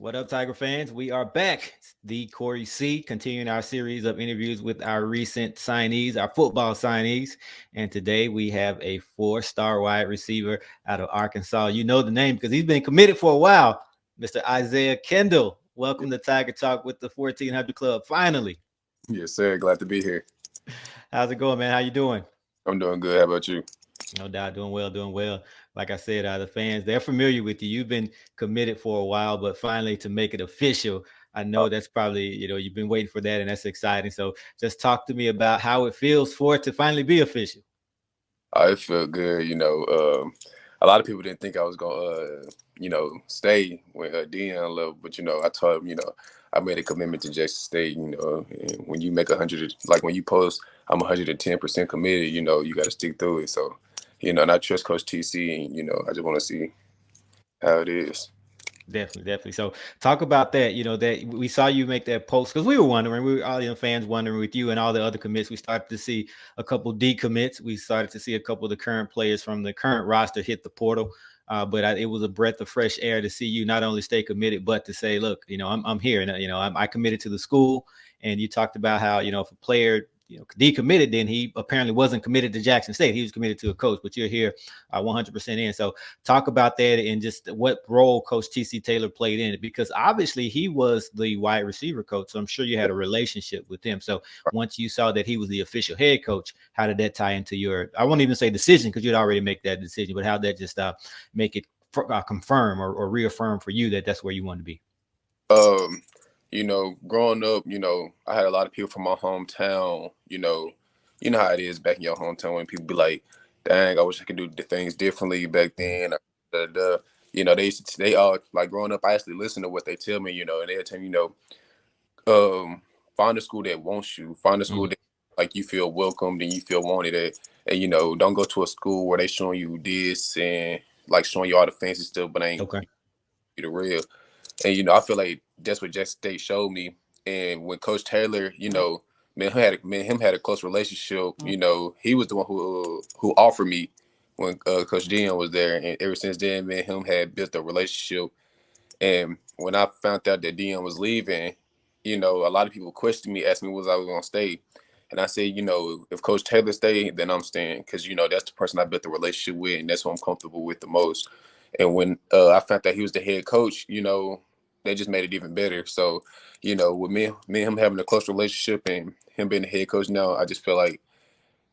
What up, Tiger fans? We are back. It's the Corey C, continuing our series of interviews with our recent signees, our football signees. And today we have a four-star wide receiver out of Arkansas. You know the name because he's been committed for a while, Mr. Isiah Kendall. Welcome to Tiger Talk with the 1400 Club. Finally. Yes, sir. Glad to be here. How's it going, man? How you doing? I'm doing good. How about you? No doubt, doing well, doing well. Like I said, the fans, they're familiar with you. You've been committed for a while, but finally to make it official, I Uh, know that's probably, you've been waiting for that, and that's exciting. So just talk to me about how it feels for it to finally be official. I feel good. A lot of people didn't think I was gonna, stay when Dion left, but I told him, I made a commitment to Jackson State. And when you make 100, like when you post, I'm 110% committed. You got to stick through it. So, and I trust Coach TC, and I just want to see how it is. Definitely, definitely. So talk about that. That we saw you make that post because we were wondering, we were all the fans wondering with you and all the other commits. We started to see a couple decommits. We started to see a couple of the current players from the current roster hit the portal. But it was a breath of fresh air to see you not only stay committed, but to say, look, I'm here, and I committed to the school. And you talked about how if a player decommitted, then he apparently wasn't committed to Jackson State. He was committed to a coach, but you're here 100% in. So talk about that and just what role Coach TC Taylor played in it, because obviously he was the wide receiver coach. So I'm sure you had a relationship with him. So once you saw that he was the official head coach, how did that tie into your, I won't even say decision because you'd already make that decision, but how that just make it confirm or reaffirm for you that that's where you want to be? Um, growing up, I had a lot of people from my hometown. You know how it is back in your hometown when people be like, "Dang, I wish I could do the things differently back then." Da, da, da. They all like growing up. I actually listen to what they tell me. And they tell me, find a school that wants you, find a school Mm, that like you feel welcomed and you feel wanted at, and don't go to a school where they showing you this and like showing you all the fancy stuff, but ain't okay. you the real. And I feel like that's what Jackson State showed me. And when Coach Taylor, me and him had a close relationship. He was the one who offered me when Coach Dion was there, and ever since then, me and him had built a relationship. And when I found out that Dion was leaving, a lot of people questioned me, asked me was I was gonna stay. And I said, if Coach Taylor stayed, then I'm staying because that's the person I built the relationship with, and that's who I'm comfortable with the most. And when I found out he was the head coach, they just made it even better. So, with me and him having a close relationship and him being the head coach now, I just feel like,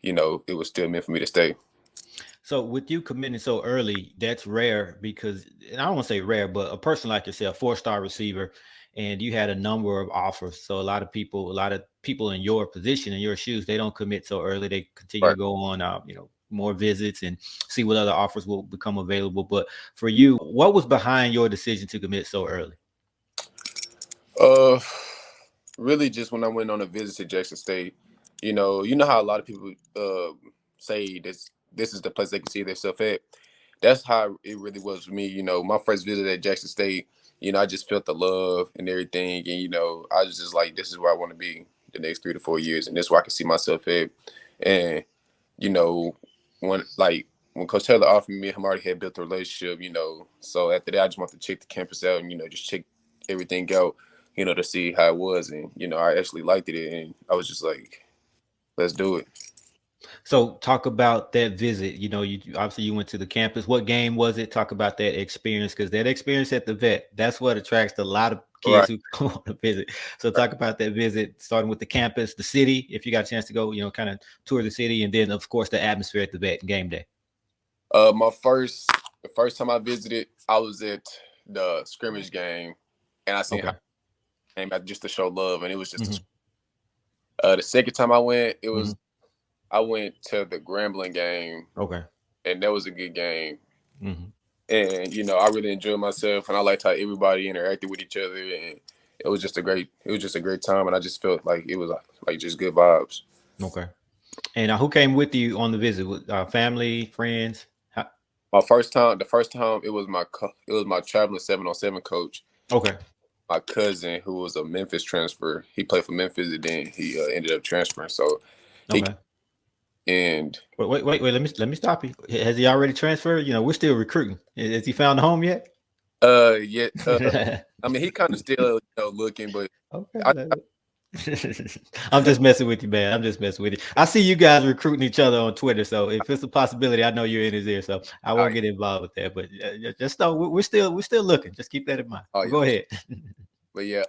it was still meant for me to stay. So with you committing so early, that's rare because, and I don't want to say rare, but a person like yourself, four-star receiver, and you had a number of offers. So a lot of people in your position, in your shoes, they don't commit so early. They continue to Right. go on, more visits and see what other offers will become available. But for you, what was behind your decision to commit so early? Uh, Really, just when I went on a visit to Jackson State, you know how a lot of people say this is the place they can see themselves at. That's how it really was for me. My first visit at Jackson State, I just felt the love and everything, and I was just like, this is where I want to be the next 3 to 4 years, and this is where I can see myself at. And you know, when Coach Taylor offered me, him already had built a relationship. So after that, I just want to check the campus out and just check everything out to see how it was. And, I actually liked it. And I was just like, let's do it. So talk about that visit. You obviously you went to the campus. What game was it? Talk about that experience because that experience at the vet, that's what attracts a lot of kids Right. who go on a visit. So Right. talk about that visit, starting with the campus, the city, if you got a chance to go, kind of tour the city, and then of course the atmosphere at the vet game day. The first time I visited, I was at the scrimmage game and I seen how Okay. it came out just to show love. And it was just Hmm. the second time I went, Hmm. I went to the Grambling game Okay. and that was a good game. Hmm. And I really enjoyed myself, and I liked how everybody interacted with each other, and it was just a great time, and I just felt like it was like just good vibes. Okay. And who came with you on the visit? With family, friends? The first time it was my traveling 7-on-7 coach, Okay. my cousin who was a Memphis transfer. He played for Memphis, and then he ended up transferring. So he Okay. and Wait. Let me stop you. Has he already transferred? We're still recruiting. Has he found a home yet? Yeah. I mean, he kind of still looking, but I, Okay. I'm just messing with you, man. I'm just messing with you. I see you guys recruiting each other on Twitter, so if it's a possibility, I know you're in his ear, so I I won't get involved with that. But just know we're still looking. Just keep that in mind. oh But yeah, go for sure. ahead. But yeah,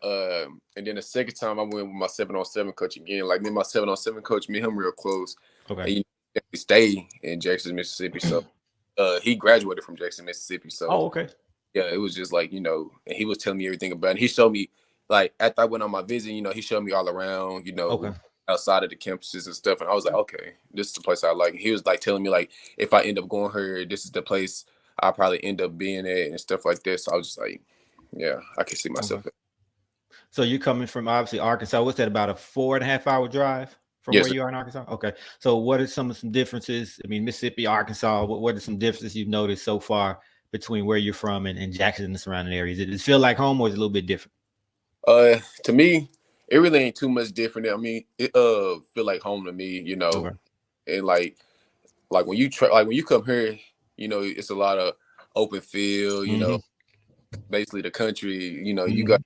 and then the second time I went with my 7-on-7 coach again. Like me and my 7-on-7 coach, me and him real close, Okay. and he stay in Jackson, Mississippi. So he graduated from Jackson, Mississippi. So Oh, okay. yeah, it was just like, and he was telling me everything about it. He showed me, like, after I went on my visit, he showed me all around, Okay. outside of the campuses and stuff. And I was like, okay, this is the place I like. He was like telling me, like, if I end up going here, this is the place I'll probably end up being at and stuff like this. So I was just like, yeah, I can see myself Okay. there. So you're coming from obviously Arkansas. What's that, about a 4.5 hour drive from where Yes, sir. you are in Arkansas? Okay. So what are some differences? I mean, Mississippi, Arkansas, what are some differences you've noticed so far between where you're from and Jackson and the surrounding areas? Does it feel like home or is it a little bit different? To me, it really ain't too much different. I mean, it feel like home to me, Okay. and like when you like when you come here, it's a lot of open field, Hmm. basically the country, you got,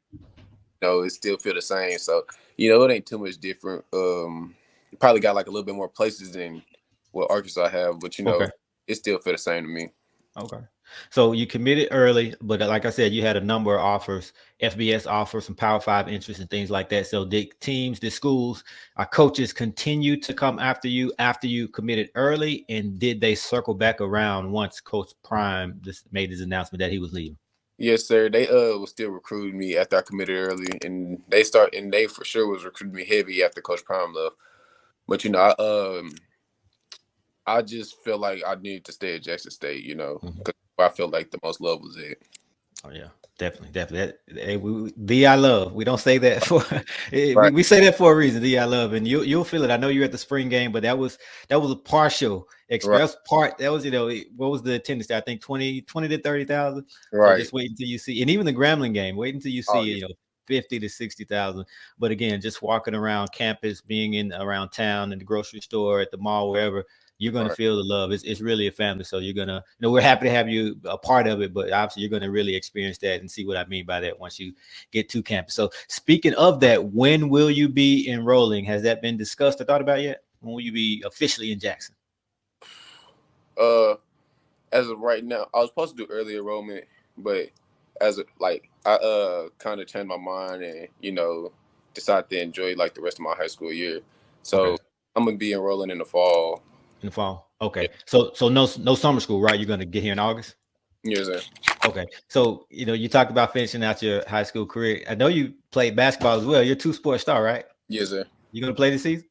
Hmm. it still feel the same. So, it ain't too much different. You probably got like a little bit more places than what Arkansas have, but Okay. it still feel the same to me. Okay. So you committed early, but like I said, you had a number of offers, FBS offers, some Power Five interests and things like that. So did teams, did schools, coaches continue to come after you committed early, and did they circle back around once Coach Prime just made his announcement that he was leaving? Yes, sir. They was still recruiting me after I committed early, and they for sure was recruiting me heavy after Coach Prime left. But I just feel like I needed to stay at Jackson State, Mhm. because I felt like the most love was it. Oh yeah, definitely, definitely. The I love. We don't say that for we, Right, we say that for a reason. The I love, and you'll feel it. I know you're at the spring game, but that was a partial right, express part. That was what was the attendance there? I think 20 to 30,000. So right. just wait until you see, and even the Grambling game, wait until you Oh see yeah, 50 to 60,000. But again, just walking around campus, being in around town, in the grocery store, at the mall, wherever, you're going to right, feel the love. It's really a family. So you're going to, we're happy to have you a part of it, but obviously you're going to really experience that and see what I mean by that once you get to campus. So speaking of that, when will you be enrolling? Has that been discussed or thought about yet? When will you be officially in Jackson? uh, as of right now, I was supposed to do early enrollment, but I kind of changed my mind and decided to enjoy like the rest of my high school year. Okay. So I'm gonna be enrolling in the fall. In the fall. Yeah, Okay. So no summer school, right? You're going to get here in August? yes, sir. Okay. So, you talked about finishing out your high school career. I know you played basketball as well. You're a two-sport star, right? Yes, sir. You going to play this season?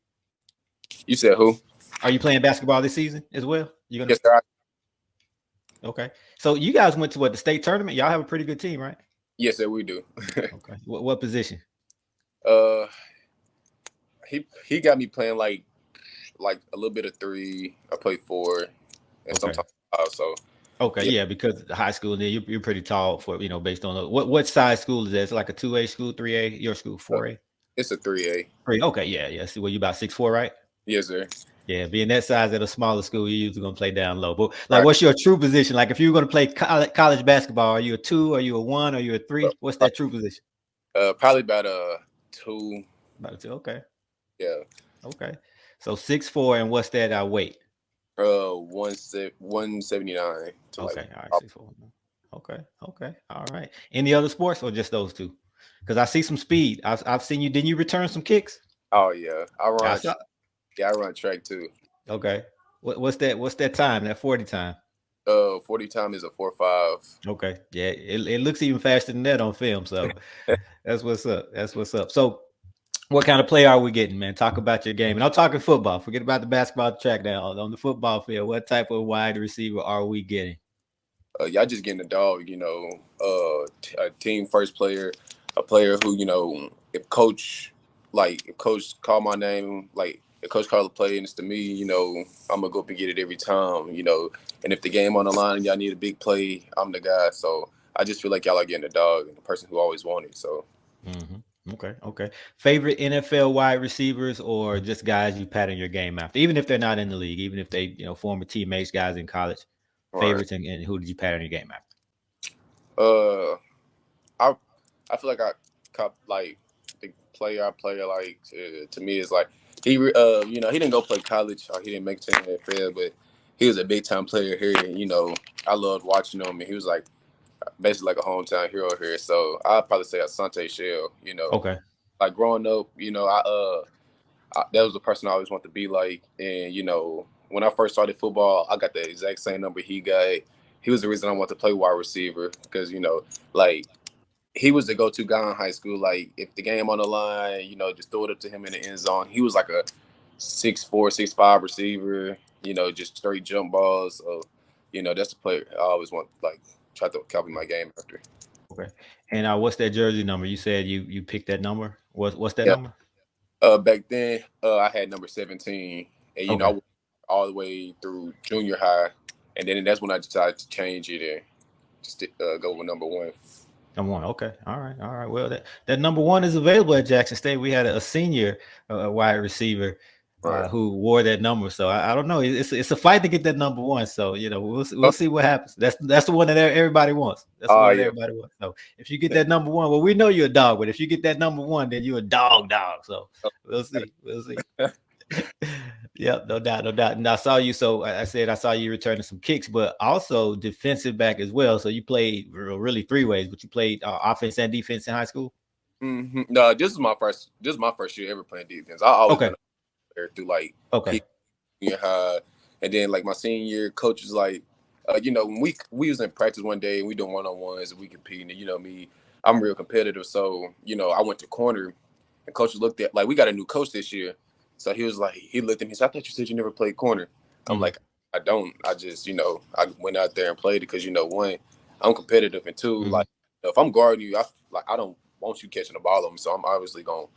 You said who? Are you playing basketball this season as well? You're going Yes, to sir. Okay. So you guys went to what, the state tournament? Y'all have a pretty good team, right? Yes, sir. We do. Okay. What position? uh, he got me playing like a little bit of three. I play four, and Okay. sometimes five. So Okay. yeah, Yeah, because high school, then you're pretty tall for, based on what size school is that? It's like a 2A school, 3A, your school, uh, 4A? it's a 3A. Three. Okay. Yeah. Yeah. See, well, you about 6'4", right? Yes, sir. Yeah, being that size at a smaller school, you're usually gonna play down low. But like, Right. what's your true position? Like, if you're gonna play college basketball, are you a two? Are you a one? Are you a three? What's that true position? Probably about a two. About a two. Okay. Yeah. Okay. So 6'4", and what's that? Weight. 179 to like. Okay. All right. 6'4". Okay. Okay. All right. Any other sports or just those two? Because I see some speed. I've seen you. Didn't you return some kicks? Oh yeah, I I run. saw. Yeah, I run track too. Okay. What's that? What's that time? That 40 time? 40 time is a 4.5. Okay. Yeah. It looks even faster than that on film. So that's what's up. That's what's up. So what kind of play are we getting, man? Talk about your game. And I'm talking football. Forget about the basketball track now. On the football field, what type of wide receiver are we getting? Y'all just getting a dog. A team first player, a player who if coach call my name, like if coach call a play and it's to me, I'm gonna go up and get it every time. And if the game on the line and y'all need a big play, I'm the guy. So I just feel like y'all are getting a dog and the person who always wanted. So Okay. Okay. Favorite NFL wide receivers or just guys you pattern your game after, even if they're not in the league, even if they, former teammates, guys in college, all right. favorites, and who did you pattern your game after? Uh, I I feel like I cop like the player I play like to me is like he he didn't go play college or he didn't make it to the NFL, but he was a big time player here. And, I loved watching him, and he was like basically like a hometown hero here. So I'd probably say Asante Shell. Okay. Like growing up, that was the person I always wanted to be like. And when I first started football, I got the exact same number he got. He was the reason I wanted to play wide receiver because like he was the go-to guy in high school. Like if the game on the line, just throw it up to him in the end zone. He was like a 6'4", 6'5" receiver. Just straight jump balls. So, that's the player I always want. Like try to copy my game after. Okay. And what's that jersey number? You said you picked that number. What's that Yeah. number? Back then, I had number 17, and I Okay. went all the way through junior high, and then that's when I decided to change it and just go with number 1. Number one. Okay. All right. All right. Well, that number one is available at Jackson State. We had a senior wide receiver Right. who wore that number. So I don't know. It's a fight to get that number one. So we'll see what happens. That's the one that everybody wants. That's the Oh one that yeah. everybody wants. So if you get that number one, well, we know you're a dog. But if you get that number one, then you're a dog. So we'll see. We'll see. Yep, no doubt, no doubt. And I saw you. So I said I saw you returning some kicks, but also defensive back as well. So you played really three ways, but you played offense and defense in high school. No, this is my first year ever playing defense. I always Okay, been there through like okay, junior high, and then like my senior year, coach was like, when we was in practice one day and we doing 1-on-ones and we competing, and me, I'm real competitive, so I went to corner, and coach looked at like we got a new coach this year, so he was like he looked at me, he said, I thought you said you never played corner. I'm mm-hmm, like I don't, I just I went out there and played it because one, I'm competitive, and two, mm-hmm. like if I'm guarding you, I don't want you catching the ball on me, so I'm obviously gonna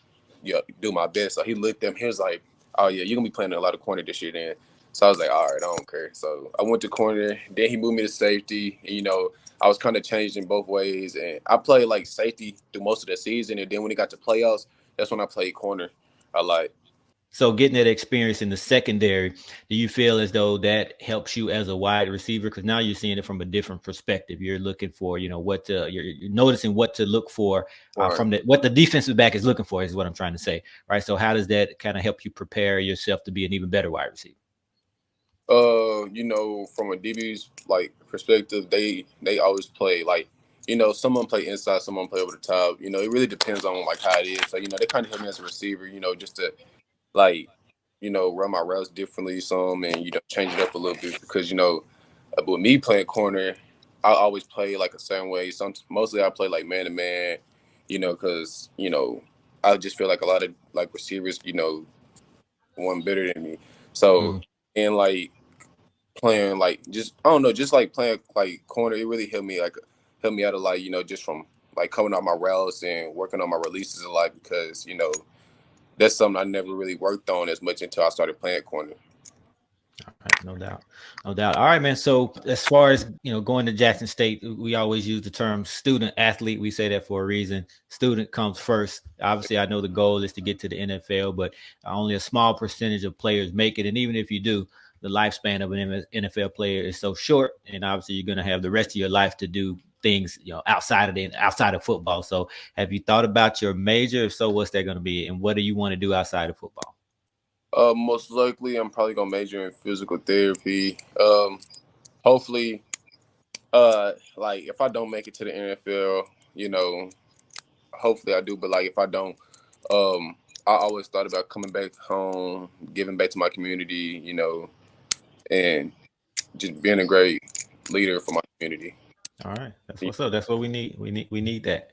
do my best. So he looked at me, he was like, oh yeah, you're gonna be playing a lot of corner this year then. So I was like, all right, I don't care. So I went to corner. Then he moved me to safety. And, I was kind of changed in both ways. And I played like safety through most of the season. And then when it got to playoffs, that's when I played corner. I like. So getting that experience in the secondary, do you feel as though that helps you as a wide receiver? Because now you're seeing it from a different perspective. You're looking for, what to, you're noticing what to look for Right. from what the defensive back is looking for is what I'm trying to say, right? So how does that kind of help you prepare yourself to be an even better wide receiver? From a DB's like perspective, they always play like, someone play inside, someone play over the top. It really depends on like how it is. So, they kind of help me as a receiver, just to like, run my routes differently some and change it up a little bit because with me playing corner, I always play like a certain way. Mostly I play like man to man, because I just feel like a lot of like receivers, one better than me. So Mm-hmm. and like playing like just I don't know, just like playing like corner, it really helped me out a lot, just from like coming out my routes and working on my releases a lot because that's something I never really worked on as much until I started playing corner. Right, no doubt, no doubt. All right, man. So as far as going to Jackson State, we always use the term student athlete. We say that for a reason. Student comes first. Obviously, I know the goal is to get to the NFL, but only a small percentage of players make it. And even if you do, the lifespan of an NFL player is so short, and obviously you're going to have the rest of your life to do things outside of football. So have you thought about your major? If so, what's that going to be, and what do you want to do outside of football? Most likely, I'm probably gonna major in physical therapy. Hopefully, like if I don't make it to the NFL, hopefully I do. But like if I don't, I always thought about coming back home, giving back to my community, and just being a great leader for my community. All right, that's what's up. That's what we need. We need that.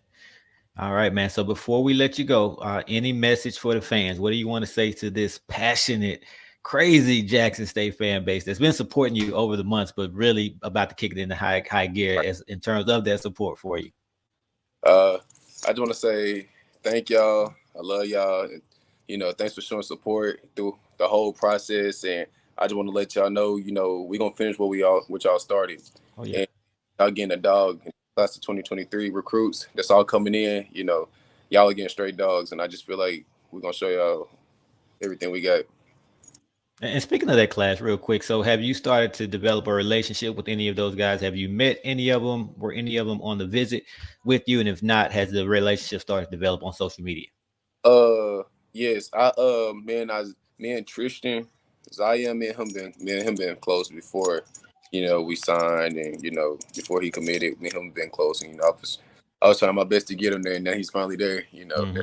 All right, man. So before we let you go, any message for the fans? What do you want to say to this passionate, crazy Jackson State fan base that's been supporting you over the months, but really about to kick it into high gear as in terms of their support for you? Uh, I just want to say thank y'all. I love y'all. And, thanks for showing support through the whole process. And I just want to let y'all know, we're gonna finish what y'all started. Oh yeah. And y'all getting a dog in class of 2023 recruits. That's all coming in. Y'all are getting straight dogs. And I just feel like we're gonna show y'all everything we got. And speaking of that class, real quick, so have you started to develop a relationship with any of those guys? Have you met any of them? Were any of them on the visit with you? And if not, has the relationship started to develop on social media? Yes, me and Tristan, Zaya, me and him been close before, we signed, and before he committed, me and him been close, and I was trying my best to get him there, and now he's finally there, Mm-hmm.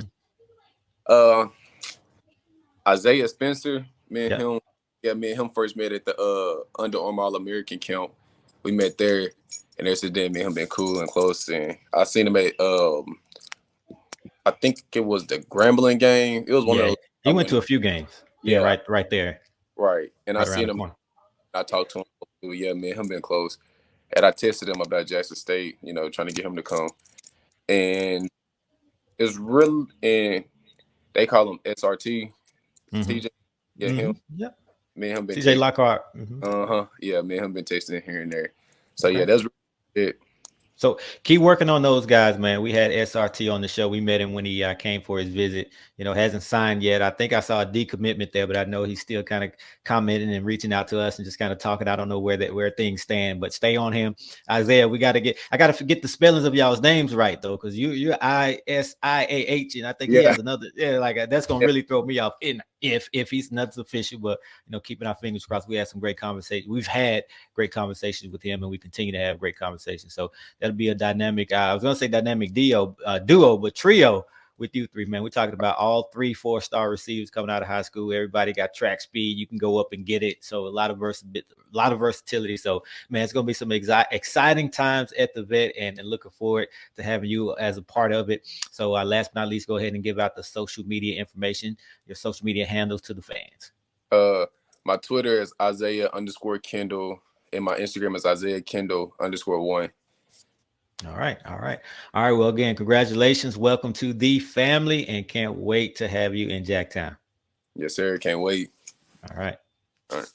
Uh, Isaiah Spencer, me and Yeah. him, yeah, me and him first met at the Under Armour All American camp. We met there, and ever since then, me and him been cool and close, and I seen him at I think it was the Grambling game. It was one of Yeah. those I He went went. to a few games. Yeah, Yeah, right there, right. And I right around seen the him. corner. I talked to him. Yeah, man, him been close. And I tested him about Jackson State. Trying to get him to come. And it's real. And they call him SRT. Mm-hmm. TJ. Yeah, him. Mm-hmm. Yep. Me and him been CJ texting. Lockhart. Mm-hmm. Yeah, me and him been texting here and there. So yeah, Okay. that's really it. So keep working on those guys, man. We had SRT on the show. We met him when he came for his visit. Hasn't signed yet. I think I saw a decommitment there, but I know he's still kind of commenting and reaching out to us and just kind of talking. I don't know where things stand, but stay on him, Isaiah. I got to forget the spellings of y'all's names right though, because you're Isiah, and I think he Yeah. has another. Yeah, like that's gonna really throw me off. If he's not official, but keeping our fingers crossed. We had some great conversations. We've had great conversations with him, and we continue to have great conversations. So that'll be a dynamic. I was gonna say dynamic duo, but trio with you three, man. We're talking about all 3 4-star receivers coming out of high school. Everybody got track speed. You can go up and get it. So a lot of versatility. So man, it's gonna be some exciting times at the vet, and looking forward to having you as a part of it. So last but not least, go ahead and give out the social media information, your social media handles to the fans. Uh, my Twitter is Isaiah_Kendall, and my Instagram is Isaiah_Kendall_1. All right. Well, again, congratulations. Welcome to the family, and can't wait to have you in Jacktown. Yes, sir. Can't wait. All right. All right.